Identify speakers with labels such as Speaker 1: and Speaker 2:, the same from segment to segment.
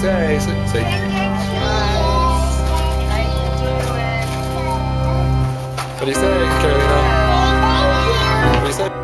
Speaker 1: Felicidades. Sí. Felicidades, Carolina. Felicidades.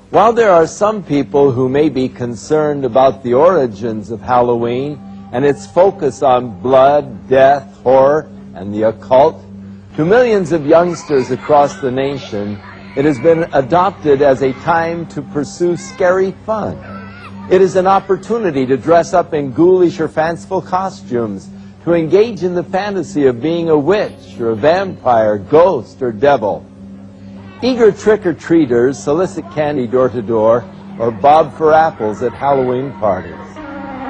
Speaker 2: While there are some people who may be concerned about the origins of Halloween and its focus on blood, death, horror, and the occult, to millions of youngsters across the nation, it has been adopted as a time to pursue scary fun. It is an opportunity to dress up in ghoulish or fanciful costumes, to engage in the fantasy of being a witch or a vampire, ghost, or devil. Eager trick-or-treaters solicit candy door-to-door or bob for apples at Halloween parties.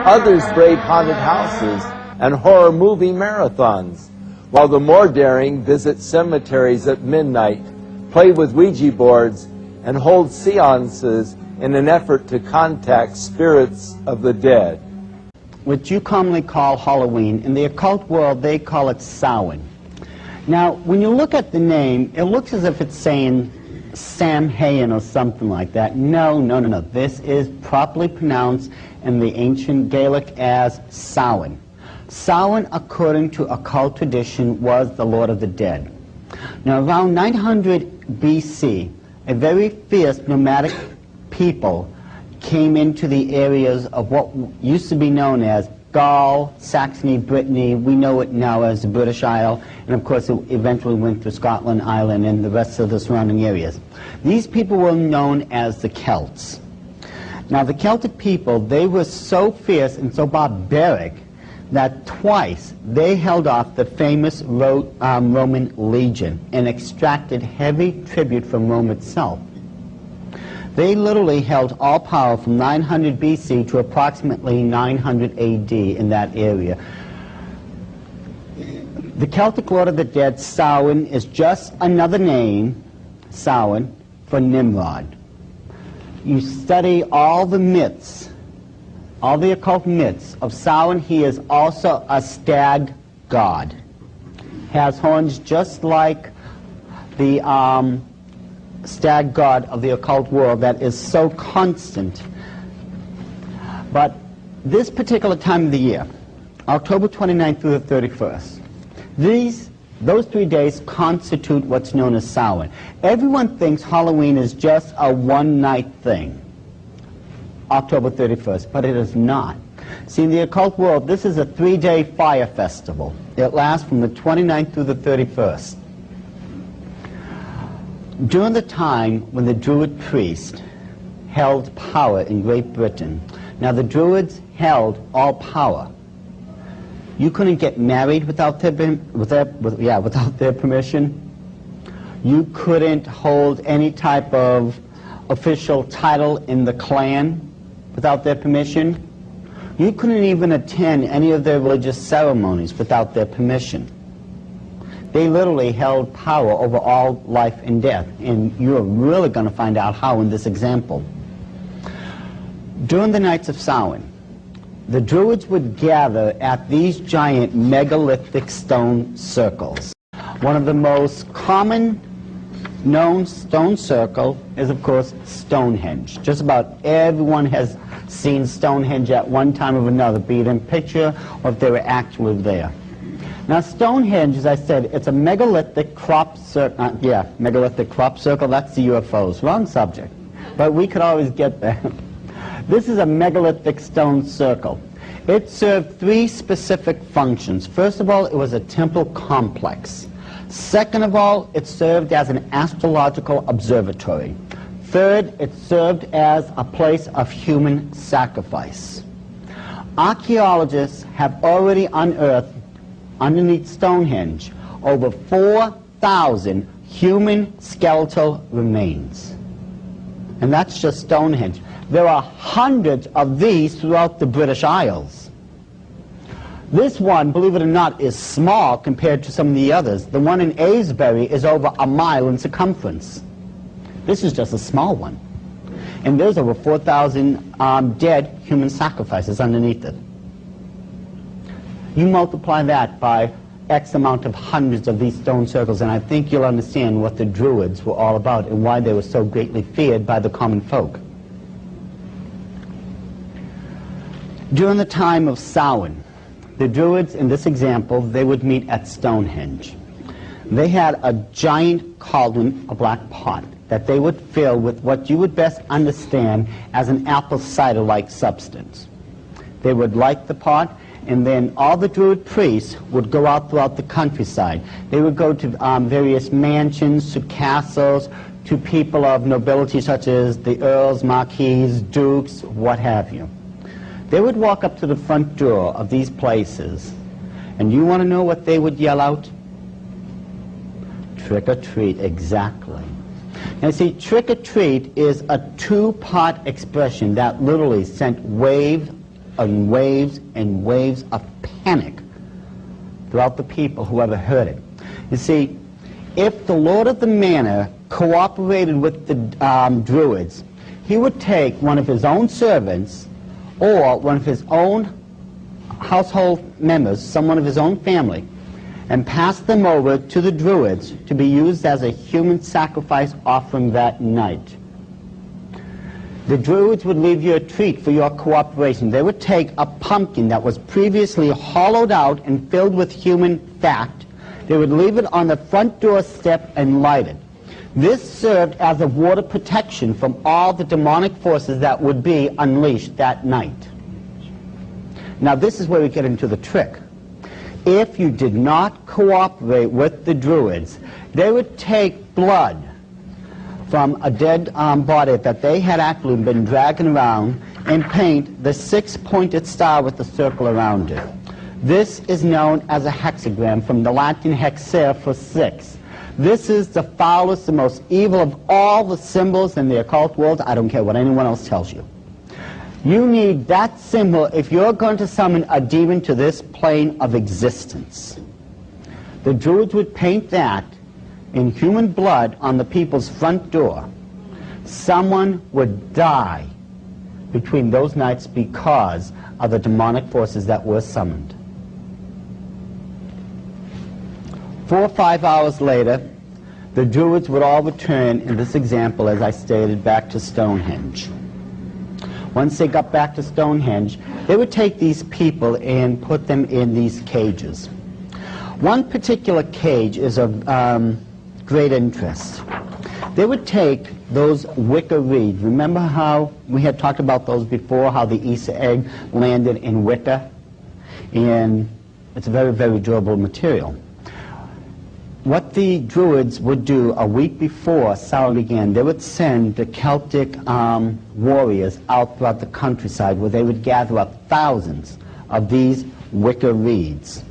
Speaker 2: Others brave haunted houses and horror movie marathons, while the more daring visit cemeteries at midnight, play with Ouija boards, and hold seances in an effort to contact spirits of the dead.
Speaker 3: What you commonly call Halloween, in the occult world they call it Samhain. Now, when you look at the name, it looks as if it's saying Samhain or something like that. No. This is properly pronounced in the ancient Gaelic as Samhain. Samhain, according to occult tradition, was the Lord of the Dead. Now, around 900 BC, a very fierce nomadic people came into the areas of what used to be known as Gaul, Saxony, Brittany. We know it now as the British Isle, and of course it eventually went to Scotland, Ireland, and the rest of the surrounding areas. These people were known as the Celts. Now the Celtic people, they were so fierce and so barbaric that twice they held off the famous Roman legion and extracted heavy tribute from Rome itself. They literally held all power from 900 BC to approximately 900 AD in that area. The Celtic Lord of the Dead, Samhain, is just another name, Samhain, for Nimrod. You study all the myths, all the occult myths of Samhain. He is also a stag god. Has horns just like the stag god of the occult world that is so constant. But this particular time of the year, October 29th through the 31st, those 3 days constitute what's known as Samhain. Everyone thinks Halloween is just a one-night thing, October 31st, but it is not. See, in the occult world, this is a 3-day fire festival. It lasts from the 29th through the 31st. During the time when the Druid priest held power in Great Britain, now the Druids held all power. You couldn't get married without their permission. You couldn't hold any type of official title in the clan without their permission. You couldn't even attend any of their religious ceremonies without their permission. They literally held power over all life and death, and you're really going to find out how in this example. During the nights of Samhain, the Druids would gather at these giant megalithic stone circles. One of the most common known stone circle is, of course, Stonehenge. Just about everyone has seen Stonehenge at one time or another, be it in picture or if they were actually there. Now, Stonehenge, as I said, it's a megalithic crop circle. Megalithic crop circle, that's the UFOs. Wrong subject. But we could always get there. This is a megalithic stone circle. It served three specific functions. First of all, it was a temple complex. Second of all, it served as an astrological observatory. Third, it served as a place of human sacrifice. Archaeologists have already unearthed, underneath Stonehenge, over 4,000 human skeletal remains. And that's just Stonehenge. There are hundreds of these throughout the British Isles. This one, believe it or not, is small compared to some of the others. The one in Avebury is over a mile in circumference. This is just a small one. And there's over 4,000 dead human sacrifices underneath it. You multiply that by X amount of hundreds of these stone circles, and I think you'll understand what the Druids were all about and why they were so greatly feared by the common folk. During the time of Samhain, the Druids, in this example, they would meet at Stonehenge. They had a giant cauldron, a black pot, that they would fill with what you would best understand as an apple cider-like substance. They would light the pot, and then all the Druid priests would go out throughout the countryside. They would go to various mansions, to castles, to people of nobility such as the earls, marquises, dukes, what have you. They would walk up to the front door of these places, and you want to know what they would yell out? Trick or treat, exactly. Now see, trick or treat is a two-part expression that literally sent waves and waves and waves of panic throughout the people, whoever heard it. You see, if the Lord of the Manor cooperated with the Druids, he would take one of his own servants or one of his own household members, someone of his own family, and pass them over to the Druids to be used as a human sacrifice offering that night. The Druids would leave you a treat for your cooperation. They would take a pumpkin that was previously hollowed out and filled with human fat. They would leave it on the front doorstep and light it. This served as a water protection from all the demonic forces that would be unleashed that night. Now this is where we get into the trick. If you did not cooperate with the Druids, they would take blood from a dead body that they had actually been dragging around and paint the six-pointed star with the circle around it. This is known as a hexagram, from the Latin hexer for six. This is the foulest, the most evil of all the symbols in the occult world. I don't care what anyone else tells you. You need that symbol if you're going to summon a demon to this plane of existence. The Druids would paint that in human blood on the people's front door. Someone would die between those nights because of the demonic forces that were summoned. 4 or 5 hours later, the Druids would all return, in this example, as I stated, back to Stonehenge. Once they got back to Stonehenge, they would take these people and put them in these cages. One particular cage is of great interest. They would take those wicker reeds. Remember how we had talked about those before, how the Easter egg landed in wicker? And it's a very, very durable material. What the Druids would do a week before Samhain began, they would send the Celtic warriors out throughout the countryside where they would gather up thousands of these wicker reeds.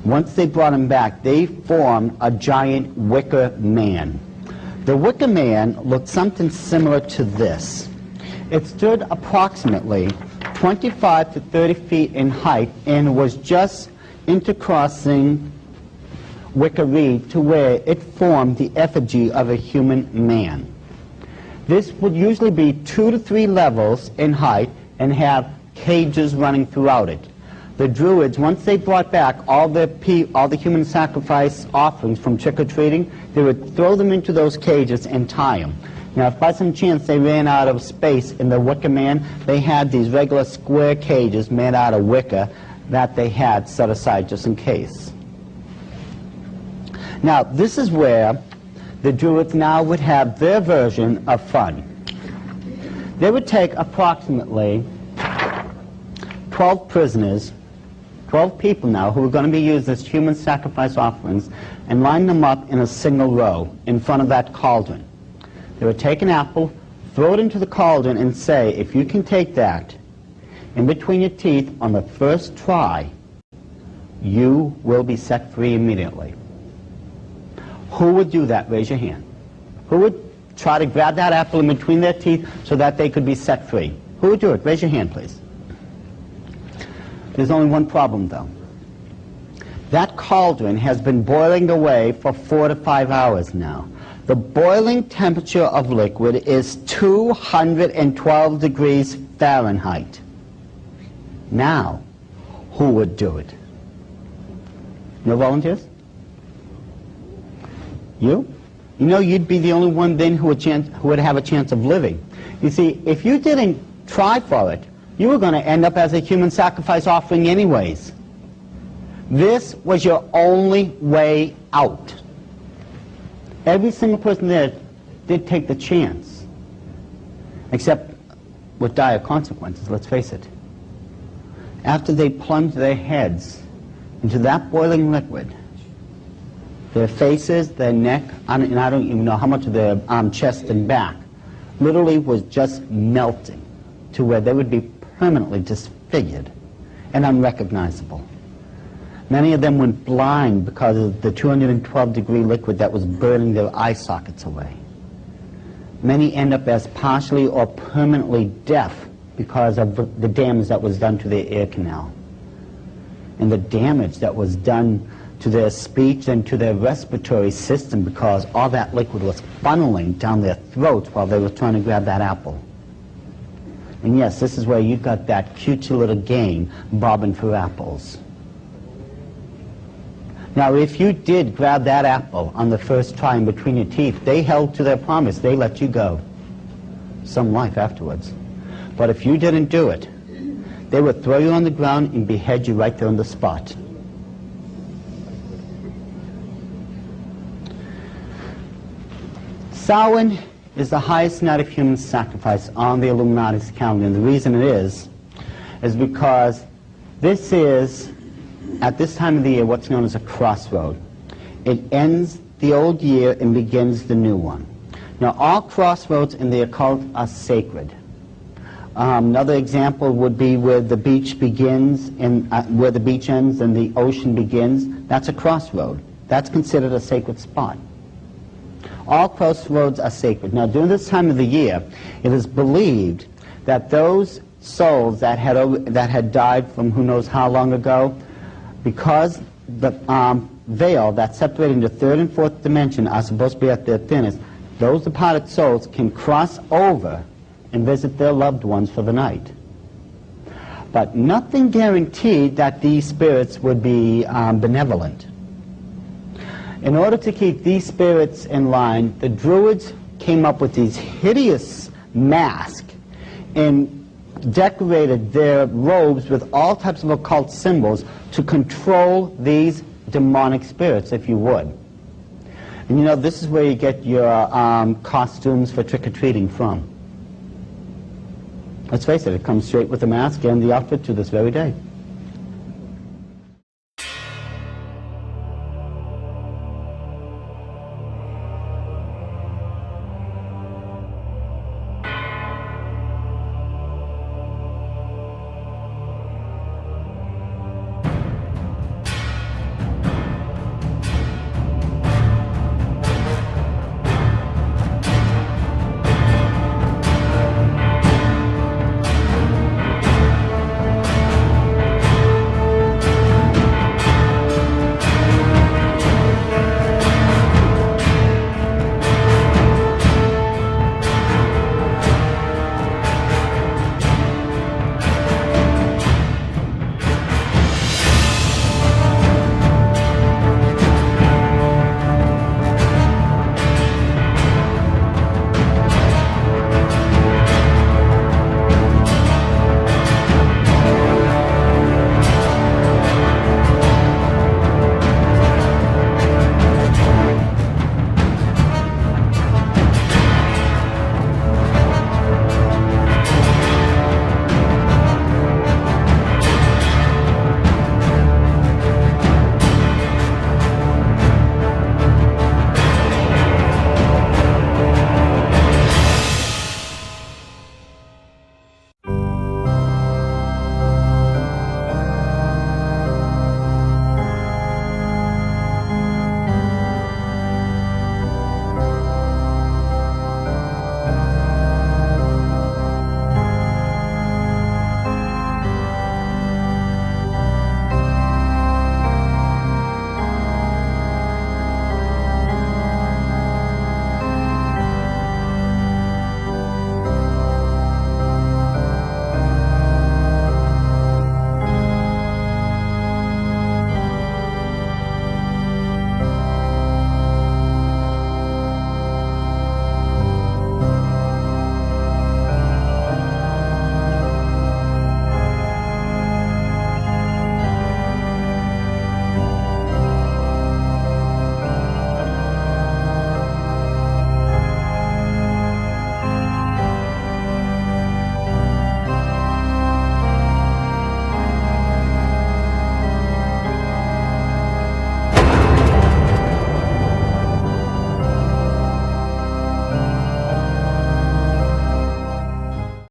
Speaker 3: Once they brought them back, they formed a giant wicker man. The wicker man looked something similar to this. It stood approximately 25 to 30 feet in height, and was just intercrossing wicker reed to where it formed the effigy of a human man. This would usually be 2 to 3 levels in height and have cages running throughout it. The Druids, once they brought back all the human sacrifice offerings from trick-or-treating, they would throw them into those cages and tie them. Now, if by some chance they ran out of space in the wicker man, they had these regular square cages made out of wicker that they had set aside just in case. Now, this is where the Druids now would have their version of fun. They would take approximately 12 prisoners, 12 people now who were going to be used as human sacrifice offerings, and line them up in a single row in front of that cauldron. They would take an apple, throw it into the cauldron, and say, if you can take that in between your teeth on the first try, you will be set free immediately. Who would do that? Raise your hand. Who would try to grab that apple in between their teeth so that they could be set free? Who would do it? Raise your hand, please. There's only one problem, though. That cauldron has been boiling away for 4 to 5 hours now. The boiling temperature of liquid is 212 degrees Fahrenheit. Now, who would do it? No volunteers? You? You know, you'd be the only one then who would have a chance of living. You see, if you didn't try for it, you were going to end up as a human sacrifice offering anyways. This was your only way out. Every single person there did take the chance, except with dire consequences, let's face it. After they plunged their heads into that boiling liquid, their faces, their neck, and I don't even know how much of their chest and back literally was just melting to where they would be permanently disfigured and unrecognizable. Many of them went blind because of the 212-degree liquid that was burning their eye sockets away. Many end up as partially or permanently deaf because of the damage that was done to their ear canal and the damage that was done to their speech and to their respiratory system because all that liquid was funneling down their throats while they were trying to grab that apple. And yes, this is where you got that cute little game, bobbing for apples. Now, if you did grab that apple on the first try in between your teeth, they held to their promise. They let you go. Some life afterwards. But if you didn't do it, they would throw you on the ground and behead you right there on the spot. Samhain is the highest night of human sacrifice on the Illuminati's calendar. And the reason it is because this is, at this time of the year, what's known as a crossroad. It ends the old year and begins the new one. Now, all crossroads in the occult are sacred. Another example would be where the beach begins and where the beach ends and the ocean begins. That's a crossroad. That's considered a sacred spot. All crossroads are sacred. Now, during this time of the year, it is believed that those souls that had died from who knows how long ago, because the veil that separated into third and fourth dimension are supposed to be at their thinnest, those departed souls can cross over and visit their loved ones for the night. But nothing guaranteed that these spirits would be benevolent. In order to keep these spirits in line, the Druids came up with these hideous masks and decorated their robes with all types of occult symbols to control these demonic spirits, if you would. And you know, this is where you get your costumes for trick-or-treating from. Let's face it, it comes straight with the mask and the outfit to this very day.